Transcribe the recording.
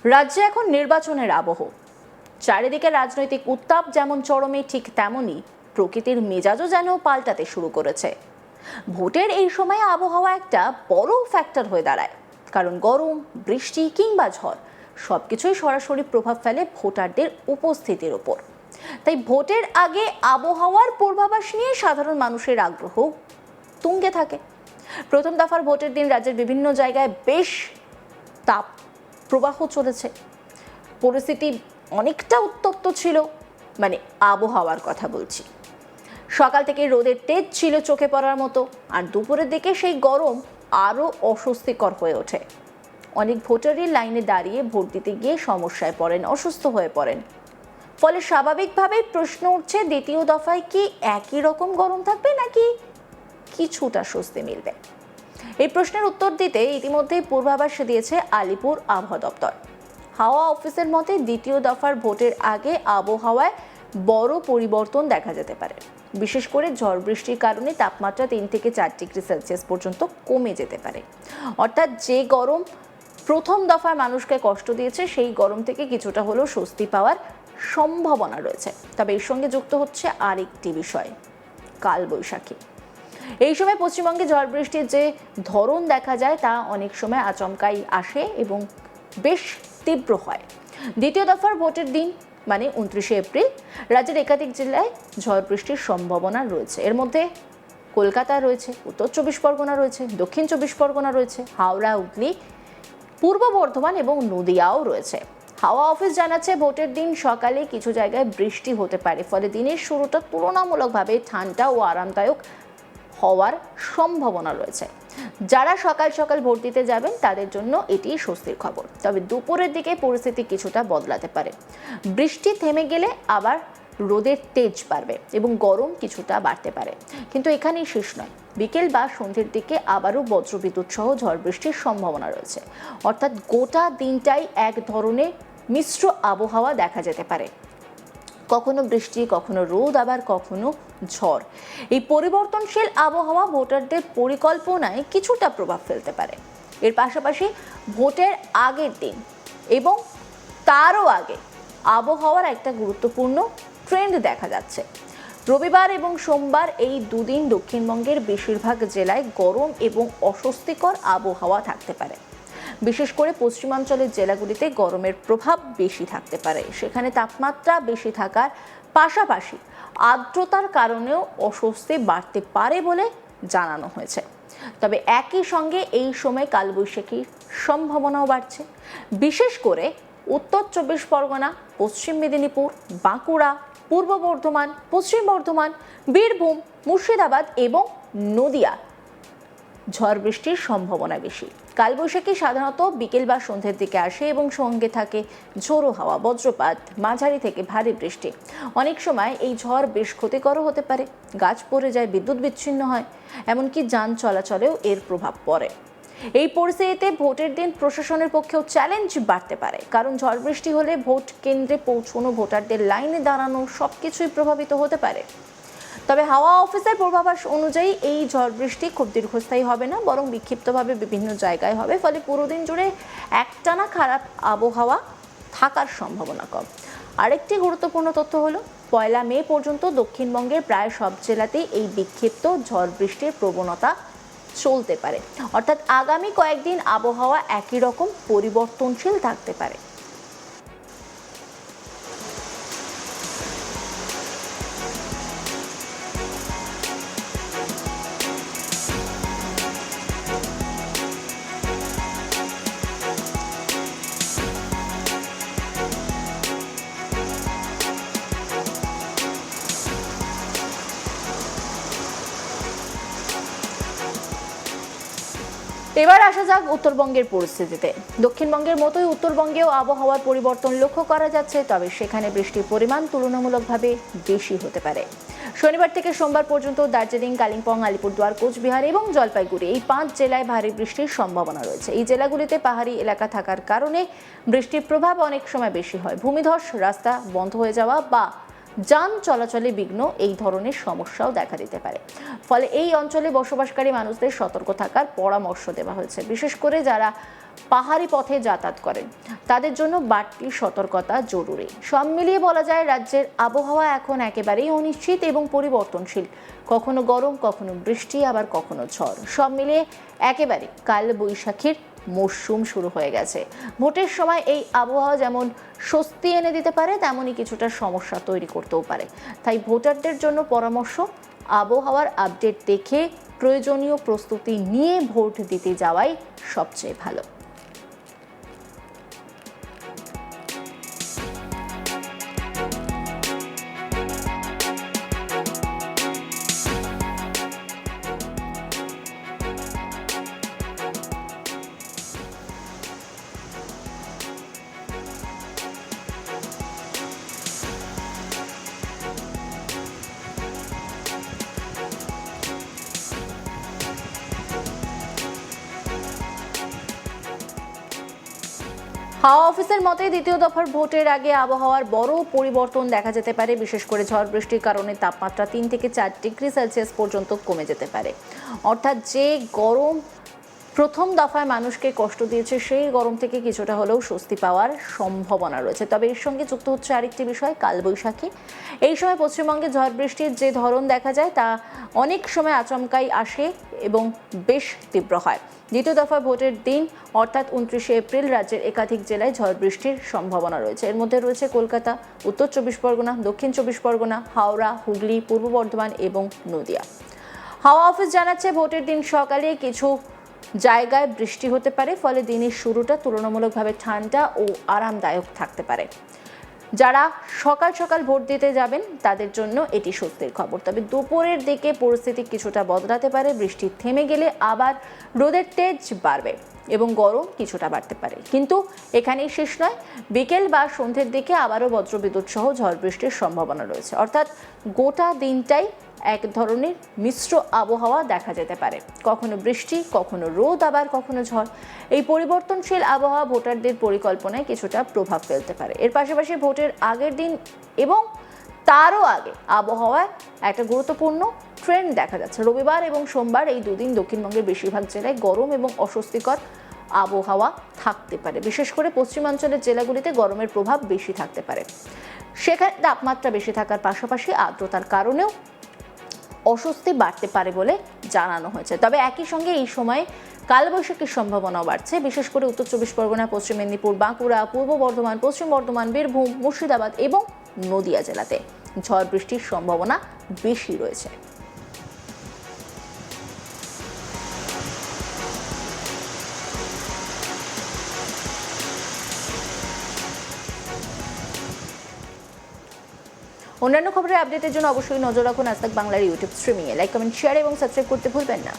রাজ্যে এখন নির্বাচনের আবহ। চারিদিকে রাজনৈতিক উত্তাপ যেমন চরমে, ঠিক তেমনই প্রকৃতির মেজাজও যেন পাল্টাতে শুরু করেছে। ভোটের এই সময়ে আবহাওয়া একটা বড় ফ্যাক্টর হয়ে দাঁড়ায়, কারণ গরম, বৃষ্টি কিংবা ঝড় সবকিছুই সরাসরি প্রভাব ফেলে ভোটারদের উপস্থিতির উপর। তাই ভোটের আগে আবহাওয়ার পূর্বাভাস নিয়ে সাধারণ মানুষের আগ্রহ তুঙ্গে থাকে। প্রথম দফার ভোটের দিন রাজ্যের বিভিন্ন জায়গায় বেশ তাপ প্রবাহ চলেছে। পরিস্থিতি অনেকটা উত্তপ্ত ছিল, মানে আবহাওয়ার কথা বলছি। সকাল থেকে রোদের তেজ ছিল চোখে পড়ার মতো, আর দুপুরের দিকে সেই গরম আরও অস্বস্তিকর হয়ে ওঠে। অনেক ভোটারই লাইনে দাঁড়িয়ে ভোট দিতে গিয়ে সমস্যায় পড়েন, অসুস্থ হয়ে পড়েন। ফলে স্বাভাবিকভাবেই প্রশ্ন উঠছে, দ্বিতীয় দফায় কি একই রকম গরম থাকবে নাকি কিছুটা স্বস্তি মিলবে? এই প্রশ্নের উত্তর দিতে ইতিমধ্যেই পূর্বাভাস দিয়েছে আলিপুর আবহাওয়া দপ্তর। হাওয়া অফিসের মতে দ্বিতীয় দফার ভোটের আগে আবহাওয়ায় বড় পরিবর্তন দেখা যেতে পারে। বিশেষ করে ঝড় বৃষ্টির কারণে তাপমাত্রা 3 থেকে 4 ডিগ্রি সেলসিয়াস পর্যন্ত কমে যেতে পারে। অর্থাৎ যে গরম প্রথম দফার মানুষকে কষ্ট দিয়েছে, সেই গরম থেকে কিছুটা হলেও স্বস্তি পাওয়ার সম্ভাবনা রয়েছে। তবে এর সঙ্গে যুক্ত হচ্ছে আরেকটি বিষয়, কালবৈশাখী। এই সময় পশ্চিমবঙ্গে ঝড় বৃষ্টির যে ধরন দেখা যায় তা অনেক সময় আচমকাই আসে এবং বেশ তীব্র হয়। দ্বিতীয় দফার ভোটের দিন মানে 29শে এপ্রিল রাজ্যের একাধিক জেলায় ঝড় বৃষ্টির সম্ভাবনা রয়েছে। এর মধ্যে কলকাতা রয়েছে, উত্তর 24 পরগনা রয়েছে, দক্ষিণ 24 পরগনা রয়েছে, হাওড়া, হুগলি, পূর্ব বর্ধমান এবং নদিয়াও রয়েছে। হাওয়া অফিস জানাচ্ছে ভোটের দিন সকালে কিছু জায়গায় বৃষ্টি হতে পারে, ফলে দিনের শুরুটা তুলনামূলকভাবে ঠান্ডা ও আরামদায়ক হওয়ার সম্ভাবনা রয়েছে। যারা সকাল সকাল ভোট দিতে যাবেন তাদের জন্য এটি স্বস্তির খবর। তবে দুপুরের দিকে পরিস্থিতি কিছুটা বদলাতে পারে। বৃষ্টি থেমে গেলে আবার রোদের তেজ বাড়বে এবং গরম কিছুটা বাড়তে পারে। কিন্তু এখানেই শেষ নয়, বিকেল বা সন্ধ্যের দিকে আবারও বজ্রবিদ্যুৎ সহ ঝড় বৃষ্টির সম্ভাবনা রয়েছে। অর্থাৎ গোটা দিনটাই এক ধরনের মিশ্র আবহাওয়া দেখা যেতে পারে। কখনো বৃষ্টি, কখনো রোদ, আবার কখনো ঝড়। এই পরিবর্তনশীল আবহাওয়া ভোটারদের পরিকল্পনায় কিছুটা প্রভাব ফেলতে পারে। এর পাশাপাশি ভোটের আগের দিন এবং তারও আগে আবহাওয়ার একটা গুরুত্বপূর্ণ ট্রেন্ড দেখা যাচ্ছে। রবিবার এবং সোমবার এই দুদিন দক্ষিণবঙ্গের বেশিরভাগ জেলায় গরম এবং অস্বস্তিকর আবহাওয়া থাকতে পারে। বিশেষ করে পশ্চিমাঞ্চলের জেলাগুলিতে গরমের প্রভাব বেশি থাকতে পারে। সেখানে তাপমাত্রা বেশি থাকার পাশাপাশি আর্দ্রতার কারণেও অস্বস্তি বাড়তে পারে বলে জানানো হয়েছে। তবে একই সঙ্গে এই সময় কালবৈশাখীর সম্ভাবনাও বাড়ছে। বিশেষ করে উত্তর 24 পরগনা, পশ্চিম মেদিনীপুর, বাঁকুড়া, পূর্ব বর্ধমান, পশ্চিম বর্ধমান, বীরভূম, মুর্শিদাবাদ এবং নদিয়া ঝড় বৃষ্টির সম্ভাবনা বেশি। কালবৈশাখী সাধারণত বিকেল বা সন্ধ্যের দিকে আসে এবং সঙ্গে থাকে ঝোড়ো হাওয়া, বজ্রপাত, মাঝারি থেকে ভারী বৃষ্টি। অনেক সময় এই ঝড় বেশ ক্ষতিকরও হতে পারে। গাছ পড়ে যায়, বিদ্যুৎ বিচ্ছিন্ন হয়, এমনকি যান চলাচলেও এর প্রভাব পড়ে। এই পরিস্থিতিতে ভোটের দিন প্রশাসনের পক্ষেও চ্যালেঞ্জ বাড়তে পারে, কারণ ঝড় বৃষ্টি হলে ভোট কেন্দ্রে পৌঁছানো, ভোটারদের লাইনে দাঁড়ানো সবকিছুই প্রভাবিত হতে পারে। তবে হাওয়া অফিসের পূর্বাভাস অনুযায়ী এই ঝড় বৃষ্টি খুব দীর্ঘস্থায়ী হবে না, বরং বিক্ষিপ্তভাবে বিভিন্ন জায়গায় হবে। ফলে পুরো দিন জুড়ে একটানা খারাপ আবহাওয়া থাকার সম্ভাবনা কম। আরেকটি গুরুত্বপূর্ণ তথ্য হলো, 1 মে পর্যন্ত দক্ষিণবঙ্গের প্রায় সব জেলাতেই এই বিক্ষিপ্ত ঝড় বৃষ্টির প্রবণতা চলতে পারে। অর্থাৎ আগামী কয়েকদিন আবহাওয়া একই রকম পরিবর্তনশীল থাকতে পারে। এবার আসা যাক উত্তরবঙ্গের পরিস্থিতিতে। দক্ষিণবঙ্গের মতোই উত্তরবঙ্গেও আবহাওয়ার পরিবর্তন লক্ষ্য করা যাচ্ছে, তবে সেখানে বৃষ্টির পরিমাণ তুলনামূলকভাবে বেশি হতে পারে। শনিবার থেকে সোমবার পর্যন্ত দার্জিলিং, কালিম্পং, আলিপুরদুয়ার, কোচবিহার এবং জলপাইগুড়ি এই 5 জেলায় ভারী বৃষ্টির সম্ভাবনা রয়েছে। এই জেলাগুলিতে পাহাড়ি এলাকা থাকার কারণে বৃষ্টির প্রভাব অনেক সময় বেশি হয়। ভূমিধস, রাস্তা বন্ধ হয়ে যাওয়া বা যান চলাচলে বিঘ্ন, এই ধরনের সমস্যাও দেখা দিতে পারে। ফলে এই অঞ্চলে বসবাসকারী মানুষদের সতর্ক থাকার পরামর্শ দেওয়া হয়েছে। বিশেষ করে যারা পাহাড়ি পথে যাতায়াত করেন তাদের জন্য বাড়তি সতর্কতা জরুরি। সব মিলিয়ে বলা যায় রাজ্যের আবহাওয়া এখন একেবারেই অনিশ্চিত এবং পরিবর্তনশীল। কখনো গরম, কখনো বৃষ্টি, আবার কখনো ঝড়। সব মিলিয়ে একেবারে কাল বৈশাখীর মরশুম শুরু হয়ে গেছে। ভোটের সময় এই আবহাওয়া যেমন স্বস্তি এনে দিতে পারে, তেমনই কিছুটা সমস্যা তৈরি করতেও পারে। তাই ভোটারদের জন্য পরামর্শ, আবহাওয়ার আপডেট দেখে প্রয়োজনীয় প্রস্তুতি নিয়ে ভোট দিতে যাওয়াই সবচেয়ে ভালো। হাওয়া অফিসের মতে দ্বিতীয় দফার ভোটের আগে আবহাওয়ার বড় পরিবর্তন দেখা যেতে পারে। বিশেষ করে ঝড় বৃষ্টির কারণে তাপমাত্রা 3 থেকে 4 ডিগ্রি সেলসিয়াস পর্যন্ত কমে যেতে পারে। অর্থাৎ যে গরম প্রথম দফায় মানুষকে কষ্ট দিয়েছে, সেই গরম থেকে কিছুটা হলেও স্বস্তি পাওয়ার সম্ভাবনা রয়েছে। তবে এর সঙ্গে যুক্ত হচ্ছে আরেকটি বিষয়, কালবৈশাখী। এই সময় পশ্চিমবঙ্গে ঝড় বৃষ্টির যে ধরন দেখা যায় তা অনেক সময় আচমকাই আসে এবং বেশ তীব্র হয়। দ্বিতীয় দফা ভোটের দিন অর্থাৎ 29শে এপ্রিল রাজ্যের একাধিক জেলায় ঝড় বৃষ্টির সম্ভাবনা রয়েছে। এর মধ্যে রয়েছে কলকাতা, উত্তর 24 পরগনা, দক্ষিণ 24 পরগনা, হাওড়া, হুগলি, পূর্ব বর্ধমান এবং নদিয়া। হাওয়া অফিস জানাচ্ছে ভোটের দিন সকালে কিছু জায়গায় বৃষ্টি হতে পারে, ফলে দিনের শুরুটা তুলনামূলকভাবে ঠান্ডা ও আরামদায়ক থাকতে পারে। যারা সকাল সকাল ভোট দিতে যাবেন তাদের জন্য এটি স্বস্তির খবর। তবে দুপুরের দিকে পরিস্থিতি কিছুটা বদলাতে পারে। বৃষ্টি থেমে গেলে আবার রোদের তেজ বাড়বে এবং গরম কিছুটা বাড়তে পারে। কিন্তু এখানেই শেষ নয়, বিকেল বা সন্ধ্যের দিকে আবারও বজ্রবিদ্যুৎ সহ ঝড় বৃষ্টির সম্ভাবনা রয়েছে। অর্থাৎ গোটা দিনটাই এক ধরনের মিশ্র আবহাওয়া দেখা যেতে পারে। কখনো বৃষ্টি, কখনো রোদ, আবার কখনো ঝড়। এই পরিবর্তনশীল আবহাওয়া ভোটারদের পরিকল্পনায় কিছুটা প্রভাব ফেলতে পারে। এর পাশাপাশি ভোটের আগের দিন এবং তারও আগে আবহাওয়ায় একটা গুরুত্বপূর্ণ ট্রেন্ড দেখা যাচ্ছে। রবিবার এবং সোমবার এই দুদিন দক্ষিণবঙ্গের বেশিরভাগ জেলায় গরম এবং অস্বস্তিকর আবহাওয়া থাকতে পারে। বিশেষ করে পশ্চিমাঞ্চলের জেলাগুলিতে গরমের প্রভাব বেশি থাকতে পারে। সেখানে তাপমাত্রা বেশি থাকার পাশাপাশি আর্দ্রতার কারণেও অস্বস্তি বাড়তে পারে বলে জানানো হয়েছে। তবে একই সঙ্গে এই সময়ে কালবৈশাখীর সম্ভাবনাও বাড়ছে। বিশেষ করে উত্তর 24 পরগনা, পশ্চিম মেদিনীপুর, বাঁকুড়া, পূর্ব বর্ধমান, পশ্চিম বর্ধমান, বীরভূম, মুর্শিদাবাদ এবং নদিয়া জেলাতে ঝড় বৃষ্টির সম্ভাবনা বেশি রয়েছে। অন্যান্য খবরের আপডেটের জন্য অবশ্যই নজর রাখুন আজ তাক বাংলার ইউটিউব স্ট্রিমিংয়ে। লাইক, কমেন্ট, শেয়ার এবং সাবস্ক্রাইব করতে ভুলবেন না।